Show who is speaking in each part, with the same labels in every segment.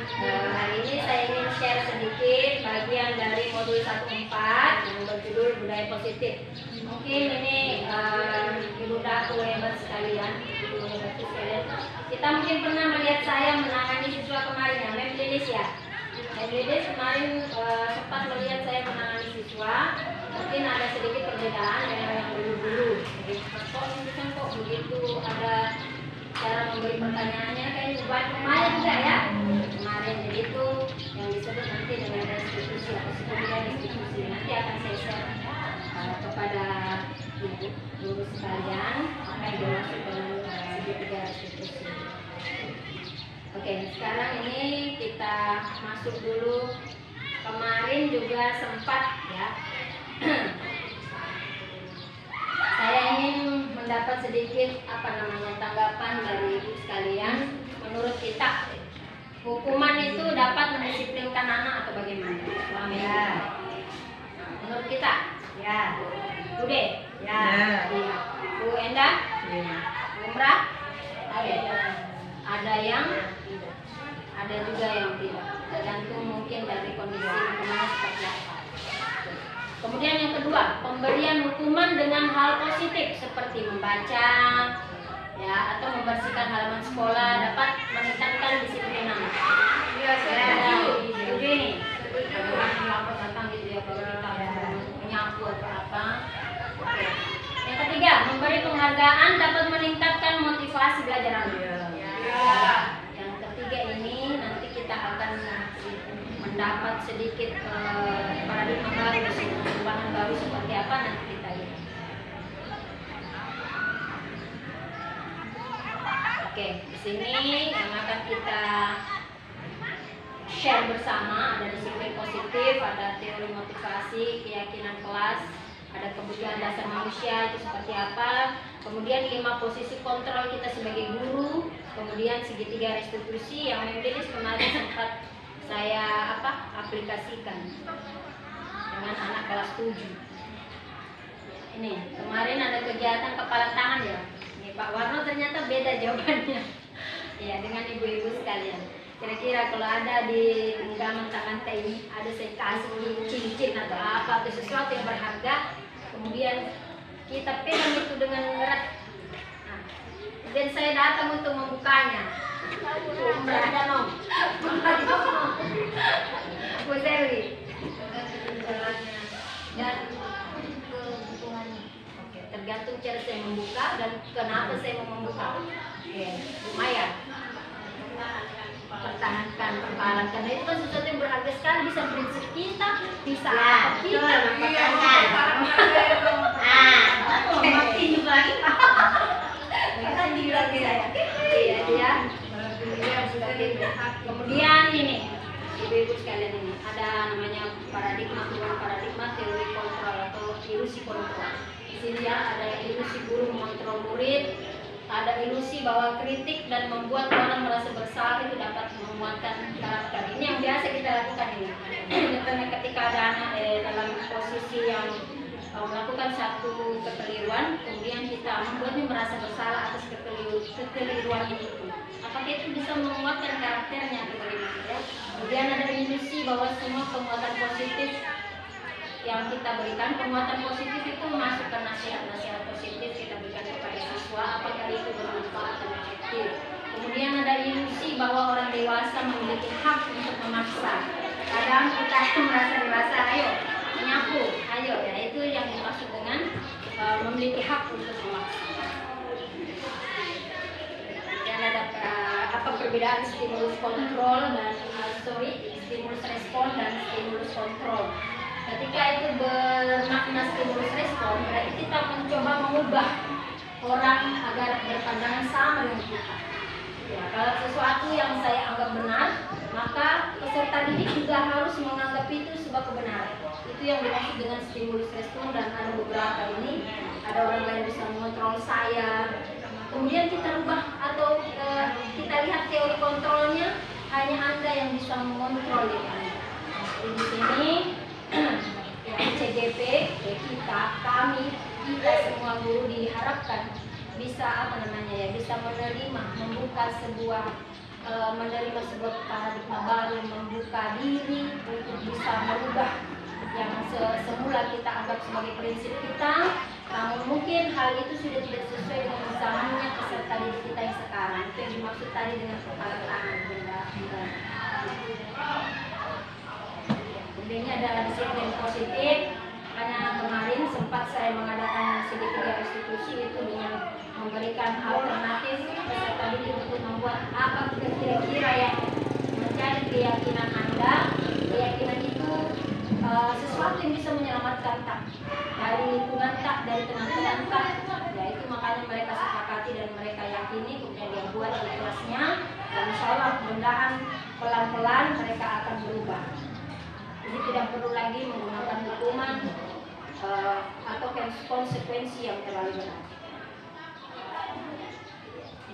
Speaker 1: Hari ini saya ingin share sedikit bagian dari modul 1.4 yang berjudul budaya positif. Mungkin ini ibu-daku hebat sekalian, kita mungkin pernah melihat saya menangani siswa kemarin ya, Mem Lilis ya. Mem Lilis kemarin sempat melihat saya menangani siswa. Mungkin ada sedikit perbedaan dengan yang dulu-dulu. Kok begitu ada cara memberi pertanyaannya kayak buat kemarin juga ya. Kemarin jadi itu yang disebut nanti dengan restitusi atau sebenarnya restitusi. Nanti akan saya share kepada ibu guru sekalian apa yang dimaksud dengan segitiga restitusi. Oke, sekarang ini kita masuk dulu. Kemarin juga sempat ya. Saya ingin mendapat sedikit tanggapan dari ibu sekalian. Menurut kita, hukuman itu dapat mendisiplinkan anak atau bagaimana? Ya. Menurut kita? Ya. Bude? Ya. Ya. Bu Enda? Ya. Umrah? Ada yang? Ada juga yang tidak. Tergantung mungkin dari kondisi hukuman seperti apa. Kemudian yang kedua, pemberian hukuman dengan hal positif seperti membaca, ya, atau membersihkan halaman sekolah dapat meningkatkan disiplin anak. Iya, saya setuju nih. Datang gitu ya kalau kita menyapu atau apa. Oke. Yang ketiga, memberi penghargaan dapat meningkatkan motivasi belajar anak. Ya. Yang ketiga ini nanti kita akan mendapat sedikit paradigma baru, perubahan baru seperti apa nanti kita lihat. Oke, di sini yang akan kita share bersama ada disiplin positif, ada teori motivasi, keyakinan kelas, ada kebutuhan dasar manusia itu seperti apa, kemudian 5 posisi kontrol kita sebagai guru, kemudian segitiga restitusi yang Memdelis kemarin sempat saya aplikasikan dengan anak kelas 7. Ini kemarin ada kegiatan kepala tangan ya. Ini Pak Warno ternyata beda jawabannya. Ya, dengan ibu-ibu sekalian. Kira-kira kalau ada di genggaman tangan teh ini ada saya kasih cincin atau apa atau sesuatu yang berharga, kemudian kita pegang itu dengan erat. Nah, dan saya datang untuk membukanya. Berada nong, Bu Selwi, dan kebutuhannya. Oke, tergantung cara saya membuka dan kenapa saya mau membuka. Oke, lumayan. Pertahankan perpalan karena itu kan sesuatu yang berharga sekali, bisa prinsip kita, bisa apa kita. Makin juga lagi. Iya dia. Kemudian ini ibu-ibu sekalian, ini ada namanya paradigma teori kontrol atau ilusi kontrol. Di sini ya ada ilusi guru mengontrol murid, ada ilusi bahwa kritik dan membuat orang merasa bersalah itu dapat menguatkan karakter. Ini yang biasa kita lakukan ini. Karena ketika ada anak dalam posisi yang melakukan satu kekeliruan, kemudian kita membuatnya merasa bersalah atas kekeliruan itu. Apakah itu bisa menguatkan karakternya atau bagaimana ya? Kemudian ada ilusi bahwa semua penguatan positif yang kita berikan, penguatan positif itu masuk ke nasihat-nasihat positif kita berikan kepada siswa, apakah itu bermanfaat dan efektif. Kemudian ada ilusi bahwa orang dewasa memiliki hak untuk memaksa. Kadang kita merasa dewasa, ayo menyapu, ayo ya, itu yang dimaksud dengan memiliki hak untuk memaksa. Dan ada apa perbedaan stimulus kontrol dan stimulus respon dan stimulus kontrol. Ketika itu bermakna stimulus respon, berarti kita mencoba mengubah orang agar berpandangan sama dengan kita. Ya, kalau sesuatu yang saya anggap benar, maka peserta didik juga harus menganggap itu sebuah kebenaran. Itu yang dimaksud dengan stimulus respon, dan ada beberapa ini, ada orang lain bisa mengontrol saya. Kemudian kita rubah atau kita lihat teori kontrolnya, hanya Anda yang bisa mengontrol diri Anda. Di sini ya, CGP kita semua guru diharapkan bisa bisa menerima, membuka sebuah menerima sebuah paradigma baru, membuka diri untuk bisa merubah yang semula kita anggap sebagai prinsip kita, namun mungkin hal itu sudah tidak sesuai dengan zamannya peserta didik kita yang sekarang. Itu yang dimaksud tadi dengan kepala tangan benda. Kemudian ada disiplin positif, karena kemarin sempat saya mengadakan segitiga restitusi itu dengan memberikan alternatif peserta didik untuk membuat apa kira-kira yang menjadi keyakinan Anda. Keyakinan itu sesuatu yang bisa menyelamatkan tak dari lingkungan tak, dari teman-teman tak, ya itu makanya mereka sepakati dan mereka yakini, kemudian dia buat di kelasnya, dan insyaallah mudah-mudahan pelan-pelan mereka akan berubah. Jadi tidak perlu lagi menggunakan hukuman atau konsekuensi yang terlalu berat.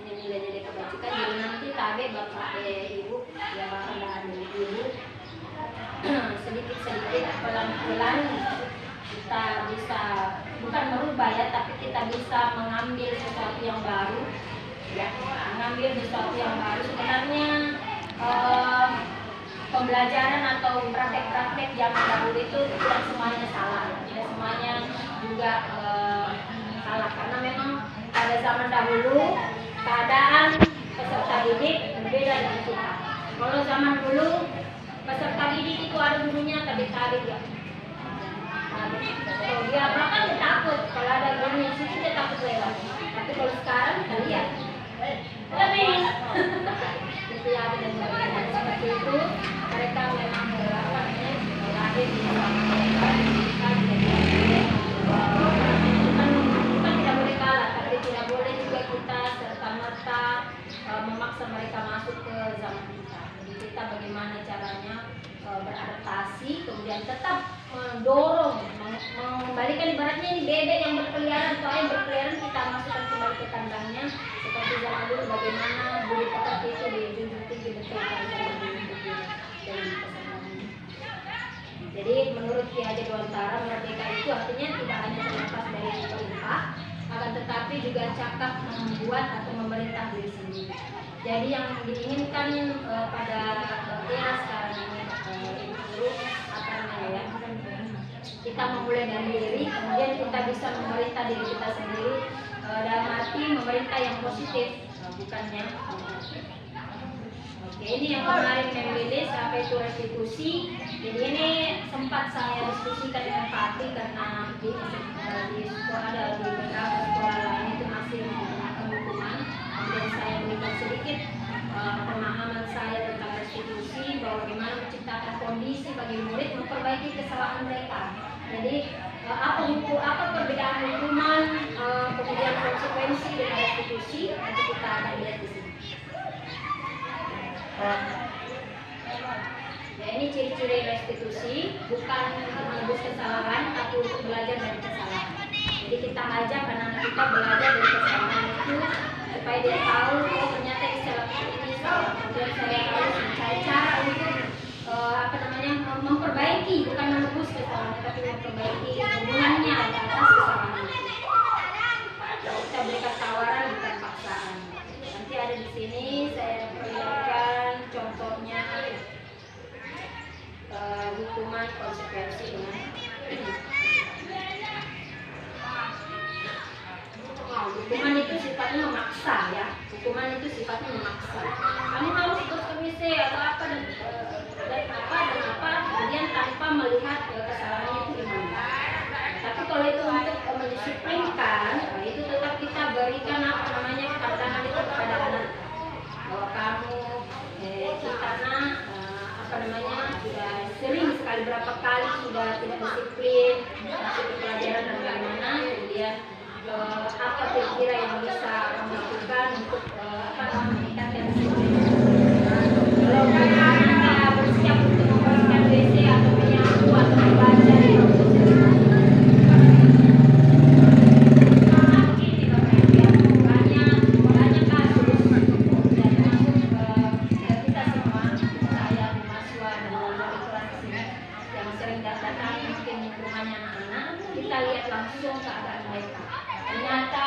Speaker 1: Ini nilainya dikebacakan, jadi nanti tabe bapak ibu ya bapak dan ibu sedikit-sedikit pelan-pelan kita bisa bukan merubah ya, tapi kita bisa mengambil sesuatu yang baru ya, mengambil sesuatu yang baru. Sebenarnya pembelajaran atau praktek-praktek zaman dahulu itu tidak semuanya salah, tidak semuanya juga salah, karena memang pada zaman dahulu keadaan peserta didik berbeda dengan kita. Kalau zaman dulu peserta didik itu ada gurunya tabik-tabik ya. Kalau dia bahkan takut kalau ada gurunya situ dia takut lewat. Tapi kalau sekarang kita lihat lebih itu ya, dan seperti itu mereka memang lahir di dalam mereka bukan tidak boleh kalah, tapi tidak boleh juga kita serta-merta memaksa mereka masuk ke zaman kita. Jadi kita bagaimana caranya beradaptasi, kemudian tetap mendorong, mengembalikan ibaratnya ini bebek yang berkeliaran, atau yang berkeliaran kita masukkan kembali ke kandangnya seperti zaman dulu, bagaimana budi pekerti itu dijunjung tinggi betul pada zaman dulu. Jadi menurut Ki Hajar Dewantara, merdeka itu artinya tidak hanya terlepas dari perintah, akan tetapi juga cakap membuat atau memerintah diri sendiri. Jadi yang diinginkan pada era sekarang ini itu apa namanya ya, kita memulai dari diri, kemudian kita bisa memerintah diri kita sendiri dalam arti memerintah yang positif, bukannya. Oke, ini yang kemarin memilih sampai itu restitusi. Jadi ini sempat saya diskusikan dengan Pak Ati karena di sekolah ada di beberapa sekolah lain itu masih menggunakan hukuman. Kemudian saya berikan sedikit pemahaman saya tentang restitusi, bahwa bagaimana menciptakan kondisi bagi murid memperbaiki kesalahan mereka. Jadi apa perbedaan hukuman, kemudian konsekuensi dengan restitusi, nanti kita akan lihat di sini. Ya, ini ciri-ciri restitusi, bukan untuk menebus kesalahan, tapi untuk belajar dari kesalahan. Jadi kita ajak anak-anak kita belajar dari kesalahan itu supaya dia tahu, oh ternyata istilah ini salah. Kemudian saya harus mencari cara untuk memperbaiki, bukan menebus kesalahan, tapi memperbaiki hubungannya atas kesalahan itu. Kita berikan tawaran, bukan paksaan. Nanti ada di sini saya perlihatkan contohnya hukuman konsekuensi dengan hukuman itu sifatnya memaksa ya. Hukuman itu sifatnya memaksa. Kamu harus ikut ke WC atau apa dan apa, kemudian tanpa melihat kesalahannya itu gimana. Tapi kalau itu untuk mendisiplinkan, itu tetap kita berikan pandangan itu kepada anak, bahwa kamu sudah sering sekali, berapa kali sudah tidak disiplin, masuk ke pelajaran dan bagaimana, kemudian apa kira-kira yang bisa kamu lakukan untuk meningkatkan disiplin. Kalau anak bersiap untuk membersihkan WC atau menyapu atau membaca di ruang langsung keadaan mereka. Ternyata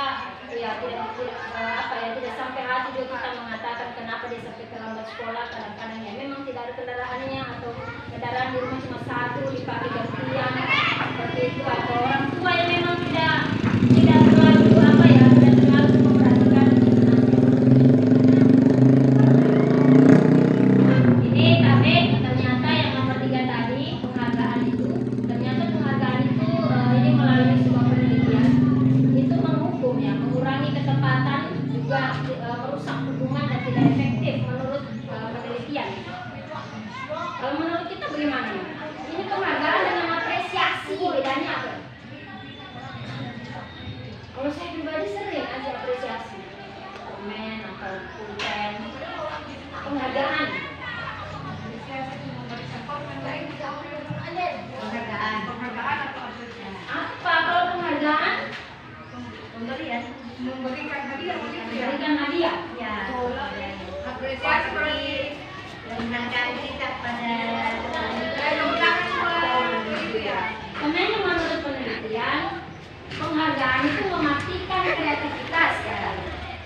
Speaker 1: ya tidak sampai hati juga kita mengatakan kenapa dia sampai terlambat buat sekolah kadang-kadang ya memang tidak ada kendaraannya, atau kendaraan di rumah cuma satu dipakai gantian seperti itu, atau orang tua yang memang tidak terlalu apa ya, tidak terlalu memperhatikan. Ini tapi ternyata yang nomor 3 tadi penghargaan itu, ternyata penghargaan itu ini melalui sebuah penelitian itu menghukum ya, mengurangi ketepatan, juga merusak hubungan dan tidak efektif menurut penelitian. Kalau menurut kita bagaimana? Ini penghargaan dengan apresiasi, bedanya apa? Kalau saya pribadi sering aja apresiasi, komen atau pulpen, penghargaan. Apa kalau penghargaan? Memberikan hadiah.
Speaker 2: Ya, apresiasi menghargai kita pada
Speaker 1: Karena menurut penelitian, penghargaan itu mematikan kreativitas ya.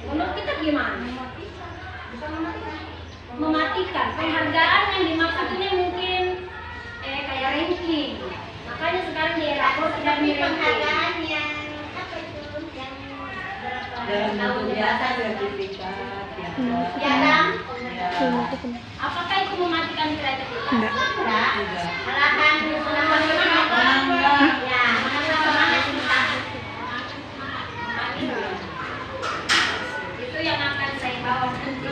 Speaker 1: Menurut kita gimana? Mematikan. Penghargaan yang dimaksud ini mungkin kayak ranking. Makanya sekarang di era tidak di ranking.
Speaker 2: penghargaan yang apa itu yang
Speaker 3: dalam bentuk biasa sertifikat
Speaker 2: jarang.
Speaker 1: Apakah itu mematikan kreativitas?
Speaker 2: Enggak. Malahan ya,
Speaker 1: Itu yang akan saya bawa nanti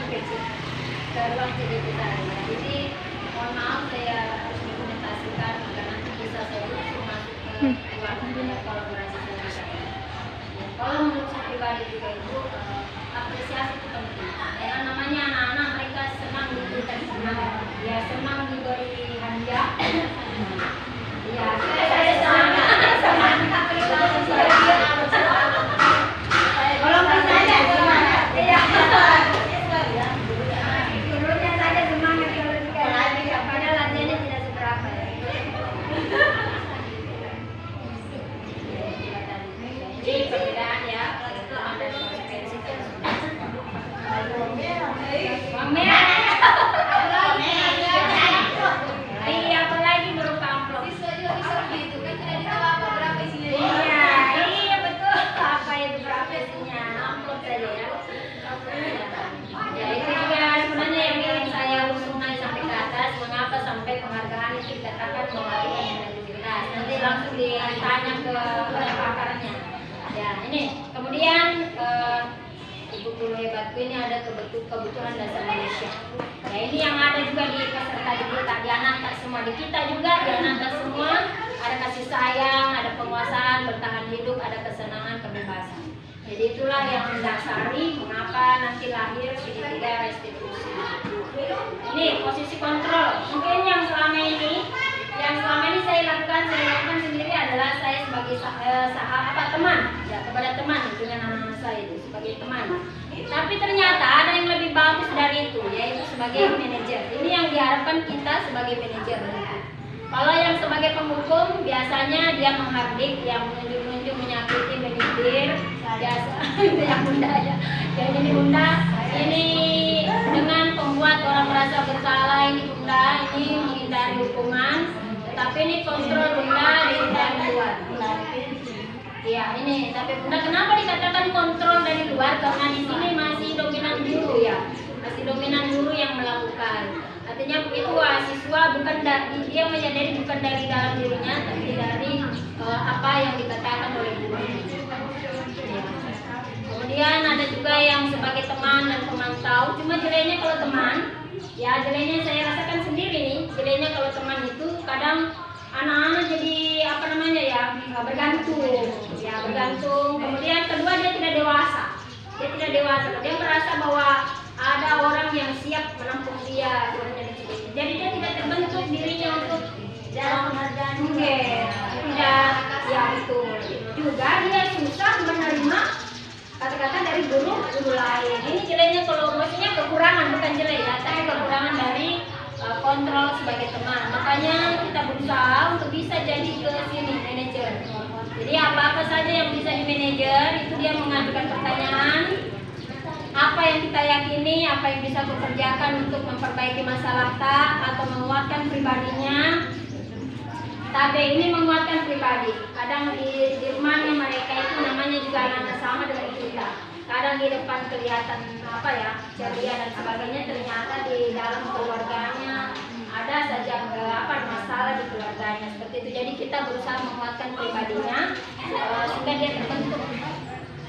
Speaker 1: ke ruang CDP saya. Jadi mohon maaf saya harus dokumentasikan agar nanti bisa saya langsung masuk ke ruang kolaborasi saya. Ya, kalau menurut saya pribadi juga itu apresiasi itu penting. Yang namanya anak-anak mereka senang diberikan semangat, ya senang diberi hadiah. Ya, saya senang. Kalau saya semangat, iya. Turunnya saja semangat kalau dikasih, padahal latihannya tidak seberapa ya. Jadi perbedaan ya, itu ada konsekuensi. Iya, apalagi berupa amplop. Iya betul. Apa itu berapa isinya? Amplop saja ya. Ya itu juga sebenarnya yang ingin saya usungkan sampai ke atas. Mengapa sampai penghargaan itu dikatakan mematikan kreativitas? Nanti langsung ditanya ke pakarnya. Ya ini kemudian Ibu Guru Hebatku ini ada kebutuhan dasar manusia. Ya ini yang ada juga di peserta kita, di anak semua, di kita juga, di anak semua ada kasih sayang, ada penguasaan, bertahan hidup, ada kesenangan, kebebasan. Jadi itulah yang mendasari mengapa nanti lahir segitiga restitusi. Ini posisi kontrol. Mungkin yang selama ini saya lakukan sendiri adalah saya sebagai teman, ya kepada teman dengan anak-anak saya itu sebagai teman. Tapi ternyata ada yang lebih bagus dari itu, yaitu sebagai manajer. Ini yang diharapkan kita sebagai manajer. Kalau yang sebagai penghukum biasanya dia menghardik, yang menunjuk-nunjuk, menyakiti, menyindir, biasa itu yang bunda ya. Yang ini bunda, ini dengan membuat orang merasa bersalah, ini bunda, ini menghindari hukuman. Tapi ini kontrol bunda dari luar. Ya ini, tapi bunda kenapa dikatakan kontrol dari luar? Karena di sini masih dominan guru ya, masih dominan guru yang melakukan. Artinya begitu siswa bukan dia menyadari bukan dari dalam dirinya, tapi dari apa yang dikatakan oleh guru. Ya. Kemudian ada juga yang sebagai teman dan pemantau. Cuma jeleknya kalau teman, ya jeleknya saya rasakan sendiri nih. Jeleknya kalau teman itu kadang anak-anak jadi apa namanya ya bergantung. Kemudian kedua dia tidak dewasa. Dia merasa bahwa ada orang yang siap menampung dia. Jadi dia tidak terbentuk dirinya untuk dalam penghargaan juga. Tidak, ya itu juga dia susah menerima kata-kata dari guru lain. Ini jeleknya kalau maksudnya kekurangan, bukan jelek ya, tapi kekurangan dari kontrol sebagai teman. Makanya kita berusaha untuk bisa jadi ke sini manajer. Jadi apa-apa saja yang bisa di manajer itu dia mengajukan pertanyaan apa yang kita yakini, apa yang bisa kukerjakan untuk memperbaiki masalah tak atau menguatkan pribadinya. Tapi ini menguatkan pribadi. Kadang di rumahnya mereka itu namanya juga anak sama dengan kita. Kadang di depan kelihatan apa ya, ceria dan sebagainya, ternyata di dalam keluarganya ada saja masalah di keluarganya seperti itu. Jadi kita berusaha menguatkan pribadinya sehingga dia terbentuk.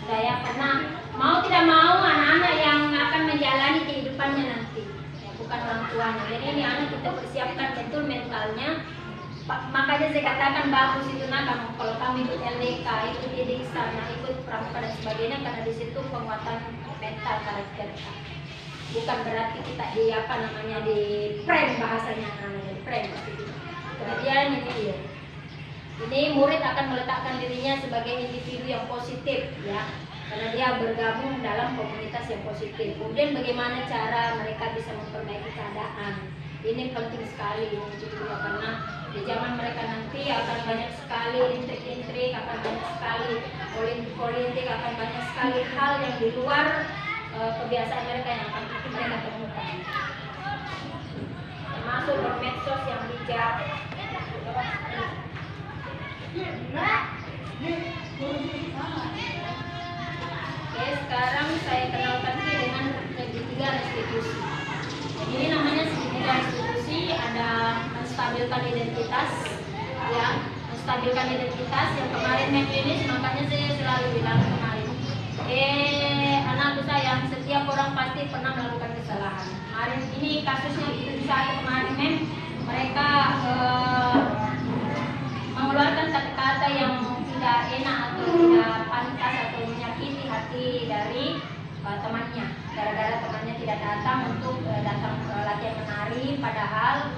Speaker 1: Saya karena mau tidak mau anak-anak yang akan menjalani kehidupannya nanti, ya, bukan orang tuanya. Jadi ini anak kita persiapkan betul mentalnya. Makanya saya katakan bagus itu kamu kalau kamu ikut LDK, ikut didik sana, ikut pramuka dan sebagainya, karena di situ penguatan mental karakter. Bukan berarti kita di frame bahasanya namanya frame. Kemudian ini dia. Ini murid akan meletakkan dirinya sebagai individu yang positif, ya, karena dia bergabung dalam komunitas yang positif. Kemudian bagaimana cara mereka bisa memperbaiki keadaan? Ini penting sekali ini juga, karena di zaman mereka nanti akan banyak sekali intrik-intrik, akan banyak sekali politik, akan banyak sekali hal yang di luar kebiasaan mereka yang akan mereka temukan. Termasuk bermedsos yang bijak. Oke, sekarang saya kenalkan dengan segitiga restitusi. Ini namanya segitiga restitusi, ada menstabilkan identitas, ya, menstabilkan identitas yang kemarin finish. Makanya saya selalu bilang kemarin, anakku sayang, setiap orang pasti pernah melakukan kesalahan. Kemarin ini kasusnya itu saya kemarin mereka mengeluarkan kata-kata yang tidak enak atau tidak pantas atau menyakiti hati dari temannya, gara-gara temannya tidak datang untuk datang latihan menari, padahal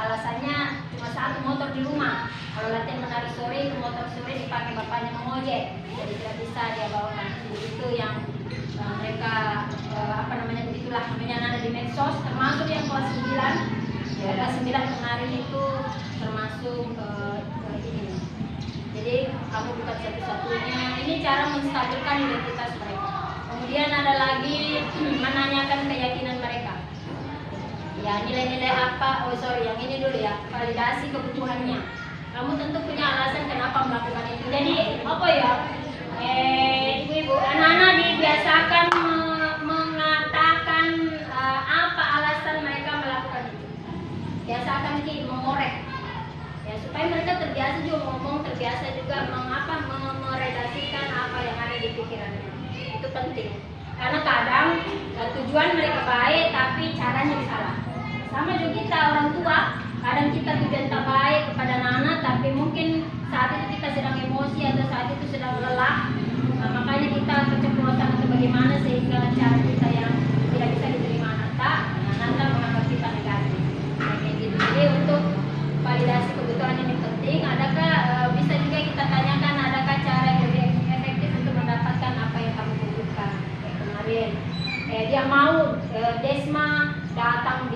Speaker 1: alasannya cuma satu, motor di rumah. Kalau latihan menari sore itu motor sore dipakai bapaknya mengojek, jadi tidak bisa dia bawakan. Itu yang mereka begitulah namanya ada di medsos, termasuk yang kelas 9. Kelas 9 kemarin itu termasuk ini. Jadi kamu bukan satu-satunya. Ini cara menstabilkan identitas mereka. Kemudian ada lagi menanyakan keyakinan mereka. Ya, nilai-nilai apa? Yang ini dulu ya, validasi kebutuhannya. Kamu tentu punya alasan kenapa melakukan itu. Jadi apa ya? Ibu-ibu, anak-anak dibiasakan mengatakan apa alasan mereka melakukan itu. Biasakan mengorek. Ya, supaya mereka terbiasa juga ngomong, terbiasa juga meredasikan apa yang ada di pikirannya. Itu penting, karena kadang tujuan mereka baik tapi caranya salah. Sama juga kita orang tua, kadang kita tujuan tak baik kepada anak-anak, tapi mungkin saat itu kita sedang emosi atau saat itu sedang lelah, makanya kita keceplosan atau bagaimana sehingga cara kita yang tidak bisa diterima anak menganggap kita negatif. Kayak gitu. Jadi untuk validasi kebutuhan ini penting. Adakah bisa juga kita tanyakan, adakah cara yang lebih efektif untuk mendapatkan apa yang kamu butuhkan? Kayak kemarin dia mau Desma datang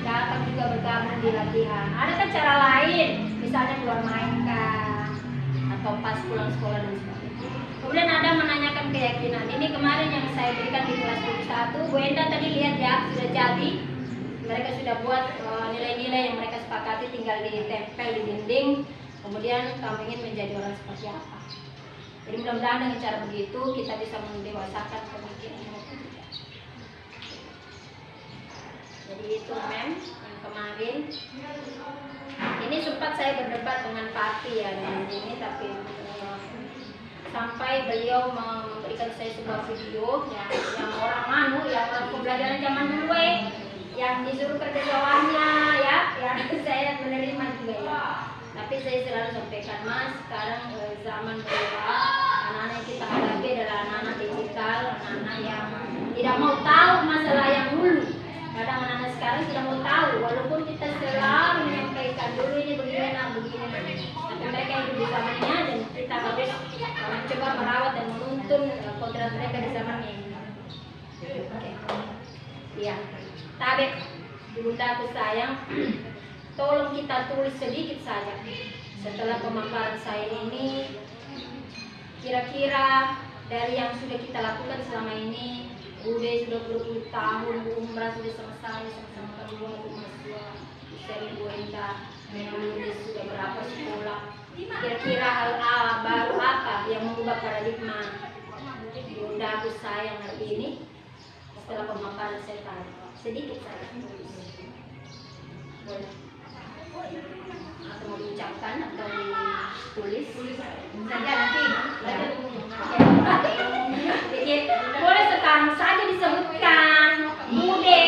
Speaker 1: datang juga bergabung di latihan. Adakah cara lain, misalnya keluar main kah, atau pas pulang sekolah dan sebagainya. Kemudian ada menanyakan keyakinan. Ini kemarin yang saya berikan di kelas 1. Bu Enda tadi lihat ya, sudah jadi. Mereka sudah buat nilai-nilai yang mereka sepakati, tinggal ditempel di dinding. Kemudian kamu ingin menjadi orang seperti apa? Jadi mudah-mudahan dengan cara begitu kita bisa mendewasakan pemikiran. Jadi itu yang kemarin. Ini sempat saya berdebat dengan Pati ya dengan ini, tapi sampai beliau memberikan saya sebuah video yang orang pembelajaran zaman dulu yang disuruh kerja bawahnya ya saya menerima juga ya. Tapi saya selalu sampaikan, Mas, sekarang zaman berubah, anak-anak yang kita hadapi adalah anak-anak digital, anak-anak yang tidak mau tahu masalah yang dulu. Kadang anak-anak sekarang tidak mau tahu, walaupun kita selalu menyampaikan dulu ini begini. Tapi mereka hidup di zamannya dan kita harus mencoba merawat dan menuntun kodrat mereka di zamannya ini. Oke. Ya. Tabek, Bunda aku sayang, tolong kita tulis sedikit saja setelah pemaparan saya ini, kira-kira dari yang sudah kita lakukan selama ini. Udah sudah 20 tahun umrah sudah selesai sama-sama kedua mahasiswa dari Buenta. Menulis sudah berapa sekolah. Kira-kira hal baru apa yang mengubah paradigma Bunda Agus sayang hari ini? Setelah pemaparan saya tadi, sedikit saya tulis. Boleh? Atau mau diucapkan atau ditulis?
Speaker 2: Saja nanti.
Speaker 1: Jadi boleh sekarang saja disebutkan. Bude.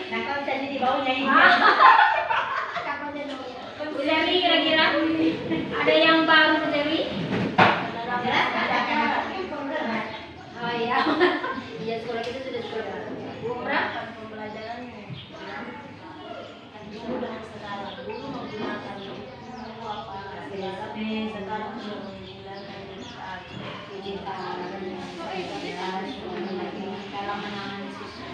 Speaker 2: Nah kalau bisa di bawahnya ini.
Speaker 1: Bu Zerli kira-kira ada yang baru Bu Zerli?
Speaker 2: Jelas ada kan?
Speaker 1: Oh iya. Iya sekolah kita sudah sekolah. Umrah
Speaker 2: Pembelajarannya. Dulu dengan sekarang, dulu menggunakan apa sekarang sudah menggunakan
Speaker 1: digital dalam menangani siswa.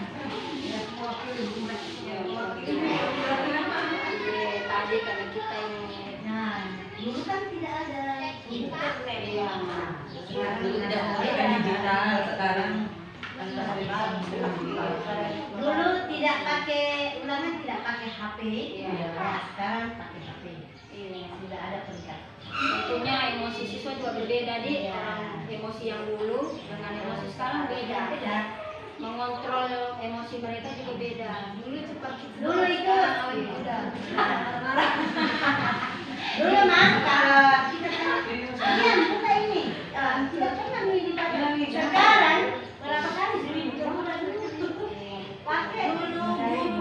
Speaker 1: Tadi karena kita ini
Speaker 2: Nah, dulu kan tidak ada internet ya.
Speaker 3: Dulu tidak menggunakan digital, sekarang
Speaker 2: Dulu tidak pakai ulangan, tidak pakai HP.
Speaker 1: Iya.
Speaker 2: Nah, sekarang pakai HP.
Speaker 1: iya.
Speaker 2: Tidak ada pencat.
Speaker 1: Tentunya emosi siswa juga berbeda di
Speaker 2: Iya.
Speaker 1: orang emosi yang dulu dengan emosi sekarang beda.
Speaker 2: Beda.
Speaker 1: Mengontrol emosi mereka juga beda. Dulu cepat
Speaker 2: Dulu itu
Speaker 1: udah.
Speaker 2: dulu mas kalau kita kan kita ini tidak pernah milih sekarang berapa kali sering pakai dulu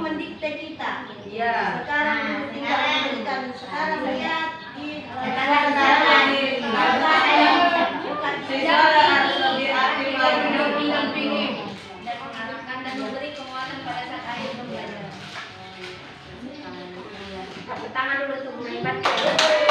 Speaker 2: mendikte kita.
Speaker 3: Iya.
Speaker 2: Sekarang tinggal memberikan sekarang lihat
Speaker 3: Sekarang siswa harus lebih aktif lagi.
Speaker 1: Dan mengharapkan dan memberi penguatan pada saat akhir pembelajaran. Tepuk tangan dulu untuk menhebat.